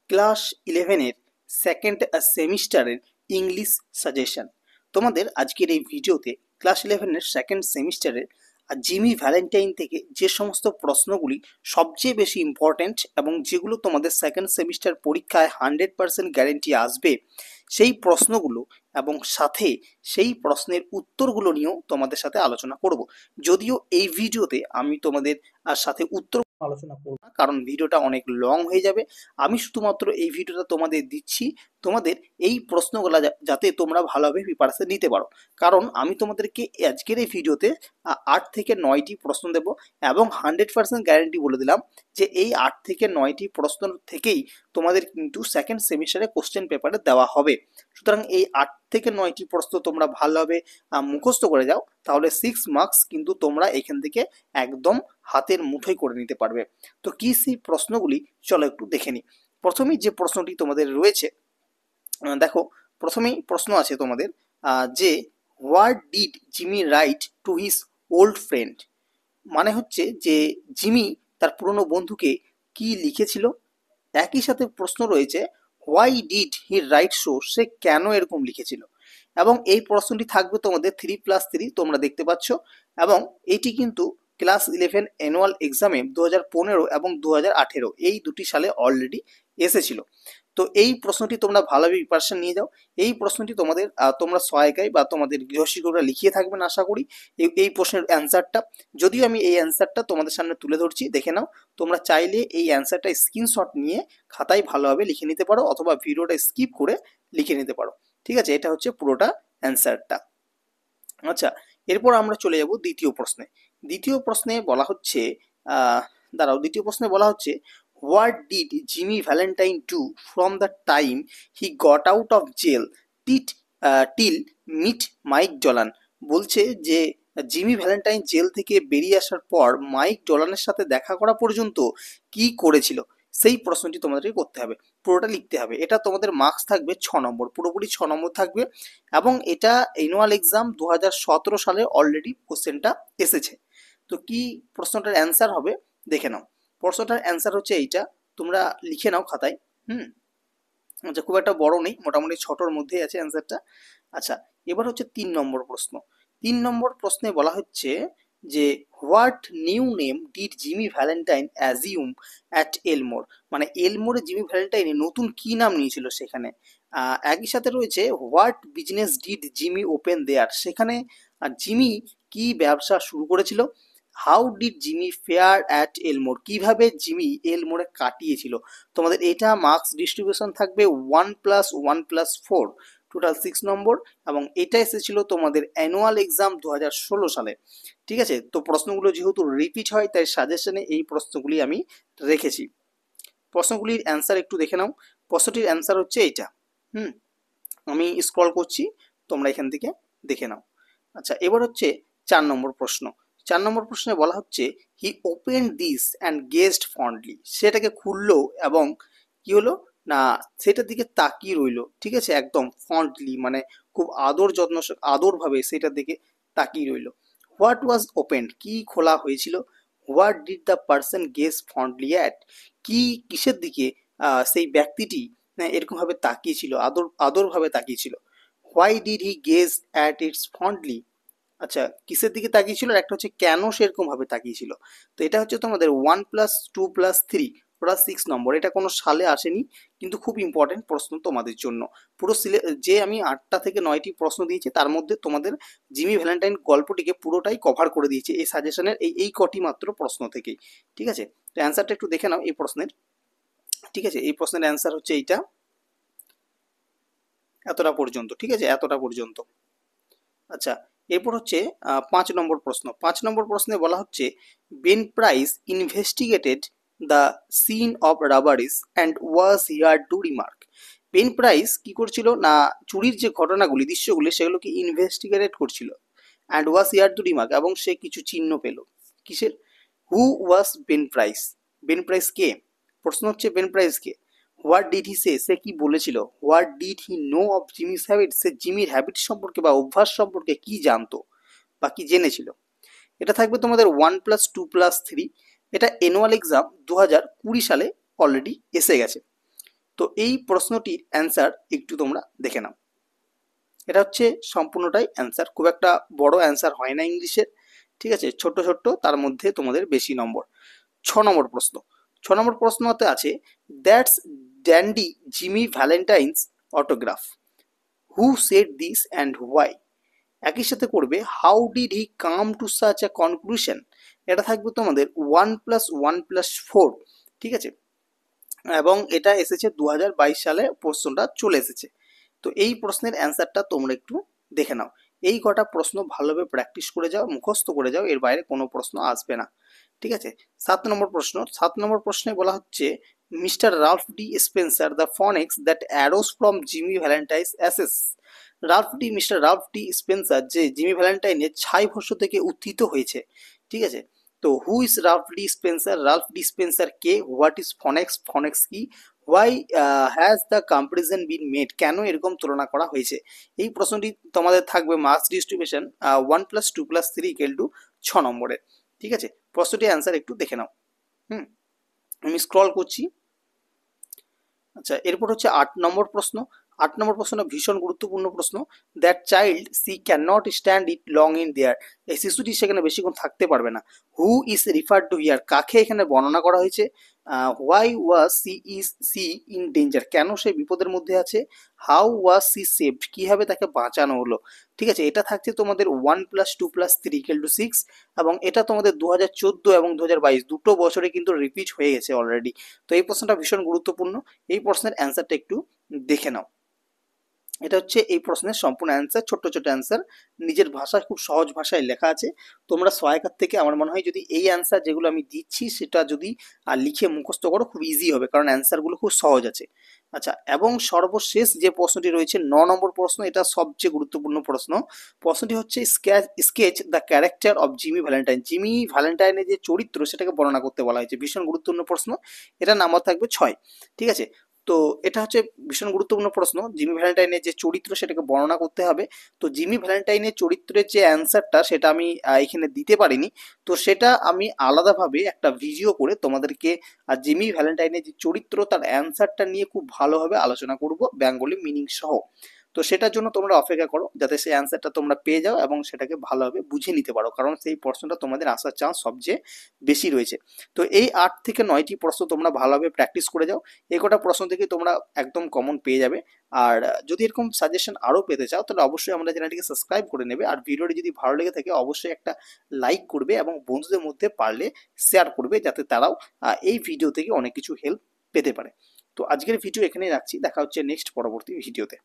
Class 11-এর second সেমিস্টারের English suggestion. তোমাদের আজকের এই ভিডিওতে ক্লাস 11-এর সেকেন্ড সেমিস্টারের জিমি ভ্যালেন্টাইন থেকে যে সমস্ত প্রশ্নগুলি সবচেয়ে বেশি ইম্পর্ট্যান্ট এবং যেগুলো তোমাদের সেকেন্ড সেমিস্টার পরীক্ষায় 100% গ্যারেন্টি আসবে, সেই প্রশ্নগুলো এবং সাথে সেই প্রশ্নের উত্তরগুলো নিয়েও তোমাদের সাথে আলোচনা করব। যদিও এই ভিডিওতে আমি তোমাদের সাথে উত্তর আলোচনা করব না, কারণ ভিডিওটা অনেক লং হয়ে যাবে। আমি শুধুমাত্র এই ভিডিওটা তোমাদের দিচ্ছি তোমাদের এই প্রশ্নগুলো যাতে তোমরা ভালোভাবে প্রিপারেশন নিতে পারো, কারণ আমি তোমাদেরকে আজকের এই ভিডিওতে 8 থেকে 9টি প্রশ্ন দেব এবং 100% গ্যারেন্টি বলে দিলাম যে এই 8 থেকে 9টি প্রশ্ন থেকেই তোমাদের কিন্তু সেকেন্ড সেমিস্টারে কোশ্চেন পেপারে দেওয়া হবে। সুতরাং এই 8 থেকে 9টি প্রশ্ন তোমরা ভালোভাবে মুখস্থ করে যাও, তাহলে 6 মার্কস কিন্তু তোমরা এখান থেকে একদম হাতের মুঠোয় করে নিতে পারবে। তো কি সেই প্রশ্নগুলি চলো একটু দেখে নিই। প্রথমেই যে প্রশ্নটি তোমাদের রয়েছে, দেখো প্রথমেই প্রশ্ন আছে তোমাদের যে what did Jimmy right to his old friend. মানে হচ্ছে যে জিমি তার পুরনো বন্ধুকে কি লিখেছিল। একই সাথে প্রশ্ন রয়েছে why did he write so, সে কেন এরকম লিখেছিল। এবং এই প্রশ্নটি থাকবে তোমাদের 3+3, তোমরা দেখতে পাচ্ছ। এবং এটি কিন্তু ক্লাস 11 অ্যানুয়াল এক্সামে 2015 এবং 2018 এই দুটি সালে অলরেডি এসেছিল। তো এই প্রশ্নটি তোমরা ভালোভাবে প্রিপারেশন নিয়ে যাও। এই প্রশ্নটি তোমাদের তোমরা সহায়িকায় বা তোমাদের গৃহশিক্ষকরা লিখিয়ে থাকবেন আশা করি এই প্রশ্নের অ্যান্সারটা। যদিও আমি এই অ্যান্সারটা তোমাদের সামনে তুলে ধরছি, দেখে নাও। তোমরা চাইলে এই অ্যান্সারটা স্ক্রিনশট নিয়ে খাতায় ভালোভাবে লিখে নিতে পারো, অথবা ভিডিওটা স্কিপ করে লিখে নিতে পারো। ঠিক আছে, এটা হচ্ছে পুরোটা অ্যান্সারটা। আচ্ছা, এরপর আমরা চলে যাব দ্বিতীয় প্রশ্নে। দ্বিতীয় প্রশ্নে বলা হচ্ছে দ্বিতীয় প্রশ্নে বলা হচ্ছে what did Jimmy Valentine do from the time he got out of jail till meet Mike Dolan. বলছে যে জিমি ভ্যালেন্টাইন জেল থেকে বেরিয়ে আসার পর মাইক ডলানের সাথে দেখা করা পর্যন্ত কি করেছিল, সেই প্রশ্নটি তোমাদেরকে করতে হবে, পুরোটা লিখতে হবে। এটা তোমাদের মার্কস থাকবে 6 নম্বর, পুরোপুরি 6 নম্বর থাকবে। এবং এটা অ্যানুয়াল এক্সাম 2017 সালে অলরেডি কোশ্চেনটা এসেছে। তো কি প্রশ্নটার অ্যান্সার হবে দেখে নাও। প্রশ্নটার অ্যান্সার হচ্ছে এইটা, তোমরা লিখে নাও খাতায়। আচ্ছা, খুব একটা বড় নেই, মোটামুটি ছোটর মধ্যেই আছে অ্যান্সারটা। আচ্ছা, এবার হচ্ছে 3 নম্বর প্রশ্ন। 3 নম্বর প্রশ্নে বলা হচ্ছে যে what new name did Jimmy Valentine assume at এলমোর। মানে এলমোরে জিমি ভ্যালেন্টাইনে নতুন কি নাম নিয়েছিল সেখানে। একই সাথে রয়েছে what business did Jimmy open there, সেখানে জিমি কি ব্যবসা শুরু করেছিল। How did Jimmy fare at Elmore, কিভাবে জিমি এলমোরে কাটিয়েছিল। তোমাদের এটা মার্কস ডিস্ট্রিবিউশন থাকবে 1+1+4, টোটাল 6 নম্বর। এবং এটা এসেছিল তোমাদের অ্যানুয়াল এক্সাম 2016 সালে। ঠিক আছে, তো প্রশ্নগুলো যেহেতু রিপিট হয় তাই সাজেশনে এই প্রশ্নগুলি আমি রেখেছি। প্রশ্নগুলির অ্যান্সার একটু দেখে নাও। প্রশ্নটির অ্যান্সার হচ্ছে এইটা। আমি স্ক্রল করছি, তোমরা এখান থেকে দেখে নাও। আচ্ছা, এবার হচ্ছে 4 নম্বর প্রশ্ন। 4 নম্বর প্রশ্নে বলা হচ্ছে হি ওপেন দিস অ্যান্ড গেজড ফন্ডলি, সেটাকে খুললো এবং কি হলো না সেটার দিকে তাকিয়ে রইলো। ঠিক আছে, একদম ফন্ডলি মানে খুব আদর যত্ন আদরভাবে সেটার দিকে তাকিয়ে রইলো। হোয়াট ওয়াজ ওপেন, কি খোলা হয়েছিল। What did the person gaze fondly at, কি কিসের দিকে সেই ব্যক্তিটি এরকমভাবে তাকিয়েছিল, আদরভাবে তাকিয়েছিল। Why did he gaze at its fondly, আচ্ছা কিসের দিকে তাকিয়েছিল, আর একটা হচ্ছে কেন সেরকম ভাবে তাকিয়েছিল। তো এটা হচ্ছে তোমাদের 1+2+3, ওটা 6 নম্বর। এটা কোনো সালে আসেনি, কিন্তু খুব ইম্পর্টেন্ট প্রশ্ন তোমাদের জন্য। পুরো যে আমি 8টা থেকে 9টি প্রশ্ন দিয়েছি তার মধ্যে তোমাদের জিমি ভ্যালেন্টাইন গল্পটিকে পুরোটাই কভার করে দিয়েছে এই সাজেশনের এই কটি মাত্র প্রশ্ন থেকেই। ঠিক আছে, তো অ্যান্সারটা একটু দেখে নাও এই প্রশ্নের। ঠিক আছে, এই প্রশ্নের অ্যান্সার হচ্ছে এইটা, এতটা পর্যন্ত। ঠিক আছে, এতটা পর্যন্ত। আচ্ছা, এরপর হচ্ছে 5 নম্বর প্রশ্ন। 5 নম্বর প্রশ্নে বলা হচ্ছে Ben Price investigated the scene of robberies and was hear to remark. Ben Price কি করছিল না চুরির যে ঘটনাগুলি দৃশ্যগুলি সেগুলোকে ইনভেস্টিগেট করছিল, and was hear to remark, এবং সে কিছু চিহ্ন পেল। কিসের? Who was Ben Price, Ben Price কে? প্রশ্ন হচ্ছে বেন প্রাইস কে। হোয়াট ডিড হি সে, সে কি বলেছিল। What did he know of Jimmy's habit, সে জিমির হ্যাবিট সম্পর্কে বা অভ্যাস সম্পর্কে কি জানতো বা কি জেনেছিল। এটা থাকবে তোমাদের 1+2+3। এটা অ্যানুয়াল এক্সাম 2020 সালে অলরেডি এসে গেছে। তো এই প্রশ্নটির অ্যান্সার একটু তোমরা দেখে নাও। এটা হচ্ছে সম্পূর্ণটাই অ্যান্সার, খুব একটা বড় অ্যান্সার হয় না ইংলিশের, ঠিক আছে, ছোট্ট ছোট্ট, তার মধ্যে তোমাদের বেশি নম্বর। 6 নম্বর প্রশ্ন। 6 নম্বর প্রশ্নতে আছে that's Dandy Jimmy Valentine's autograph, who said this and why. একই সাথে করবে how did he come to such a conclusion. এটা থাকবে তোমাদের 1+1+4, ঠিক আছে, এবং এটা এসেছে 2022 সালে প্রশ্নটা চলে এসেছে। তো এই প্রশ্নের অ্যান্সারটা তোমরা একটু দেখে নাও। এই কটা প্রশ্ন ভালোভাবে প্র্যাকটিস করে যাও, মুখস্থ করে যাও, এর বাইরে কোনো প্রশ্ন আসবে না, ঠিক আছে। 7 নম্বর প্রশ্ন। 7 নম্বর প্রশ্নে বলা হচ্ছে Mister Ralph D Spencer the phoenix that arose from Jimmy Valentine's ashes. Mister Ralph D Spencer যে জিমি ভ্যালেন্টাইনের ছাইভস্য থেকে উত্থিত হয়েছে, ঠিক আছে। তো who is Ralph D Spencer, Ralph D Spencer কে, হোয়াট ইজ ফনেক্স, ফনেক্স কি, why has the comparison been made, কেন এরকম তুলনা করা হয়েছে। এই প্রশ্নটি তোমাদের থাকবে মার্কস ডিস্ট্রিবিউশন 1+2+3 = 6 নম্বরের, ঠিক আছে। প্রশ্নটির অ্যান্সার একটু দেখে নাও। আমি স্ক্রল করছি। আচ্ছা, এরপর হচ্ছে 8 নম্বর প্রশ্ন। 8 নম্বর প্রশ্নটা ভীষণ গুরুত্বপূর্ণ প্রশ্ন। That child she can not stand it long in there, এই শিশুটি সেখানে বেশিক্ষণ থাকতে পারবে না। Who is referred to here, কাকে এখানে বর্ণনা করা হয়েছে। Why was she in danger, কেন সে বিপদের মধ্যে আছে। হাউ ওয়াজ সি সেভড, কিভাবে তাকে বাঁচানো হলো, ঠিক আছে। এটা থাকছে তোমাদের 1+2+3 = 6, এবং এটা তোমাদের 2014 এবং 2022 দুটো বছরে কিন্তু রিপিট হয়ে গেছে অলরেডি। তো এই প্রশ্নটা ভীষণ গুরুত্বপূর্ণ। এই প্রশ্নের অ্যান্সারটা একটু দেখে নাও। এটা হচ্ছে এই প্রশ্নের সম্পূর্ণ অ্যান্সার, ছোট্ট ছোট্ট অ্যান্সার, নিজের ভাষায় খুব সহজ ভাষায় লেখা আছে। তোমরা সহায়িকার থেকে আমার মনে হয় যদি এই অ্যান্সার যেগুলো আমি দিচ্ছি সেটা যদি লিখে মুখস্থ করো খুব ইজি হবে, কারণ অ্যান্সারগুলো খুব সহজ আছে। আচ্ছা, এবং সর্বশেষ যে প্রশ্নটি রয়েছে 9 নম্বর প্রশ্ন, এটা সবচেয়ে গুরুত্বপূর্ণ প্রশ্ন। প্রশ্নটি হচ্ছে sketch the character of Jimmy Valentine, Jimmy ভ্যালেন্টাইনের যে চরিত্র সেটাকে বর্ণনা করতে বলা হয়েছে। ভীষণ গুরুত্বপূর্ণ প্রশ্ন, এটা নাম্বার থাকবে 6, ঠিক আছে। তো এটা হচ্ছে ভীষণ গুরুত্বপূর্ণ প্রশ্ন, জিমি ভ্যালেন্টাইনের যে চরিত্র সেটাকে বর্ণনা করতে হবে। তো জিমি ভ্যালেন্টাইনের চরিত্রের যে অ্যান্সারটা সেটা আমি এখানে দিতে পারিনি, তো সেটা আমি আলাদাভাবে একটা ভিডিও করে তোমাদেরকে জিমি ভ্যালেন্টাইনের যে চরিত্র তার অ্যান্সারটা নিয়ে খুব ভালোভাবে আলোচনা করব, বেঙ্গলি মিনিং সহ। তো সেটার জন্য তোমরা অপেক্ষা করো, যাতে সেই অ্যান্সারটা তোমরা পেয়ে যাও এবং সেটাকে ভালোভাবে বুঝে নিতে পারো, কারণ সেই প্রশ্নটা তোমাদের আসার চান্স সবচেয়ে বেশি রয়েছে। তো এই 8 থেকে 9টি প্রশ্ন তোমরা ভালোভাবে প্র্যাকটিস করে যাও, এই কটা প্রশ্ন থেকে তোমরা একদম কমন পেয়ে যাবে। আর যদি এরকম সাজেশন আরও পেতে চাও তাহলে অবশ্যই আমাদের চ্যানেলটিকে সাবস্ক্রাইব করে নেবে, আর ভিডিওটি যদি ভালো লেগে থাকে অবশ্যই একটা লাইক করবে এবং বন্ধুদের মধ্যে পারলে শেয়ার করবে, যাতে তারাও এই ভিডিও থেকে অনেক কিছু হেল্প পেতে পারে। তো আজকের ভিডিও এখানেই রাখছি, দেখা হচ্ছে নেক্সট পরবর্তী ভিডিওতে।